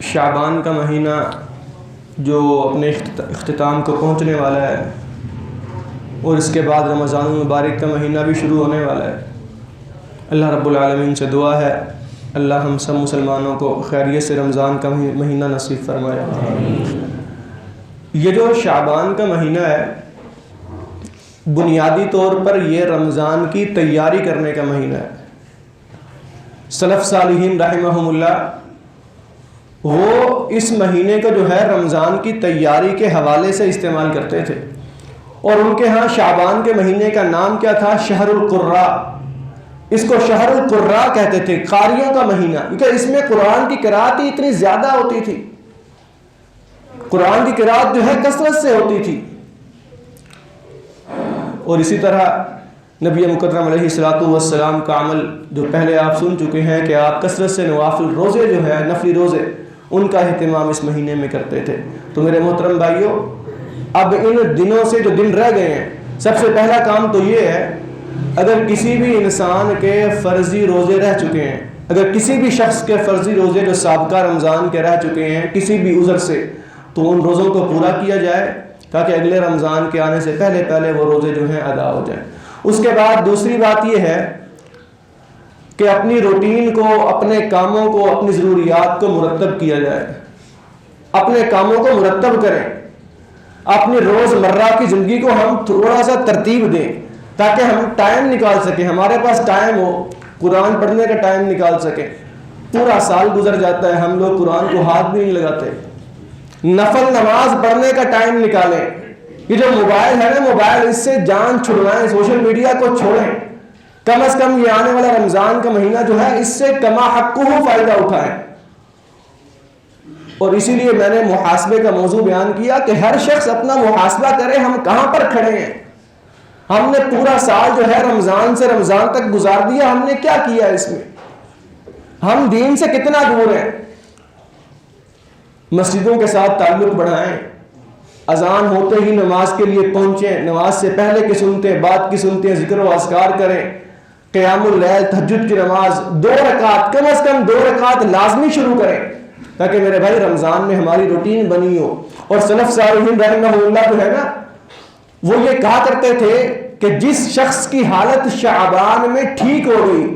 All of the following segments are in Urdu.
شعبان کا مہینہ جو اپنے اختتام کو پہنچنے والا ہے اور اس کے بعد رمضان المبارک کا مہینہ بھی شروع ہونے والا ہے، اللہ رب العالمین سے دعا ہے اللہ ہم سب مسلمانوں کو خیریت سے رمضان کا مہینہ نصیب فرمائے۔ یہ جو شعبان کا مہینہ ہے بنیادی طور پر یہ رمضان کی تیاری کرنے کا مہینہ ہے۔ سلف صالحین رحمہم اللہ وہ اس مہینے کو جو ہے رمضان کی تیاری کے حوالے سے استعمال کرتے تھے، اور ان کے ہاں شعبان کے مہینے کا نام کیا تھا؟ شہر القراء۔ اس کو شہر القراء کہتے تھے، قاریوں کا مہینہ، کیونکہ اس میں قرآن کی قرأت ہی اتنی زیادہ ہوتی تھی، قرآن کی قرأت جو ہے کثرت سے ہوتی تھی۔ اور اسی طرح نبی مکرم علیہ الصلوۃ والسلام کا عمل جو پہلے آپ سن چکے ہیں کہ آپ کثرت سے نوافل روزے جو ہے نفلی روزے ان کا اہتمام اس مہینے میں کرتے تھے۔ تو میرے محترم بھائیوں، اب ان دنوں سے جو دن رہ گئے ہیں، سب سے پہلا کام تو یہ ہے، اگر کسی بھی انسان کے فرضی روزے رہ چکے ہیں، اگر کسی بھی شخص کے فرضی روزے جو سابقہ رمضان کے رہ چکے ہیں کسی بھی عذر سے، تو ان روزوں کو پورا کیا جائے تاکہ اگلے رمضان کے آنے سے پہلے پہلے وہ روزے جو ہیں ادا ہو جائیں۔ اس کے بعد دوسری بات یہ ہے کہ اپنی روٹین کو، اپنے کاموں کو، اپنی ضروریات کو مرتب کیا جائے، اپنے کاموں کو مرتب کریں، اپنی روز مرہ کی زندگی کو ہم تھوڑا سا ترتیب دیں تاکہ ہم ٹائم نکال سکیں، ہمارے پاس ٹائم ہو، قرآن پڑھنے کا ٹائم نکال سکیں۔ پورا سال گزر جاتا ہے ہم لوگ قرآن کو ہاتھ بھی نہیں لگاتے۔ نفل نماز پڑھنے کا ٹائم نکالیں۔ یہ جو موبائل ہے نا، موبائل اس سے جان چھڑوائیں، سوشل میڈیا کو چھوڑیں، کم از کم یہ آنے والا رمضان کا مہینہ جو ہے اس سے کما حقہ فائدہ اٹھائیں۔ اور اسی لیے میں نے محاسبے کا موضوع بیان کیا کہ ہر شخص اپنا محاسبہ کرے، ہم کہاں پر کھڑے ہیں، ہم نے پورا سال جو ہے رمضان سے رمضان تک گزار دیا، ہم نے کیا کیا اس میں، ہم دین سے کتنا دور ہیں۔ مسجدوں کے ساتھ تعلق بڑھائیں، اذان ہوتے ہی نماز کے لیے پہنچیں، نماز سے پہلے کی سنتے، بعد کی سنتے، ذکر و اذکار کریں، قیام اللیل تہجد کی نماز 2 رکعت، کم از کم 2 رکعت لازمی شروع کریں تاکہ میرے بھائی رمضان میں ہماری روٹین بنی ہو۔ اور سلف صالحین رحمہ اللہ جو ہے نا، وہ یہ کہا کرتے تھے کہ جس شخص کی حالت شعبان میں ٹھیک ہو گئی،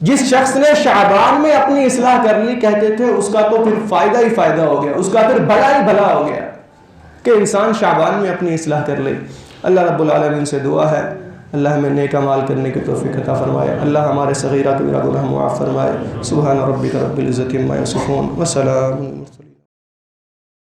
جس شخص نے شعبان میں اپنی اصلاح کر لی، کہتے تھے اس کا تو پھر فائدہ ہی فائدہ ہو گیا، اس کا پھر بھلا ہی بھلا ہو گیا کہ انسان شعبان میں اپنی اصلاح کر لے۔ اللہ رب العالمین سے دعا ہے اللہ ہمیں نیک اعمال کرنے کی توفیق عطا فرمائے، اللہ ہمارے صغیرہ کبیرہ گناہ معاف فرمائے۔ سبحان ربک رب العزۃ عما یصفون وسلام۔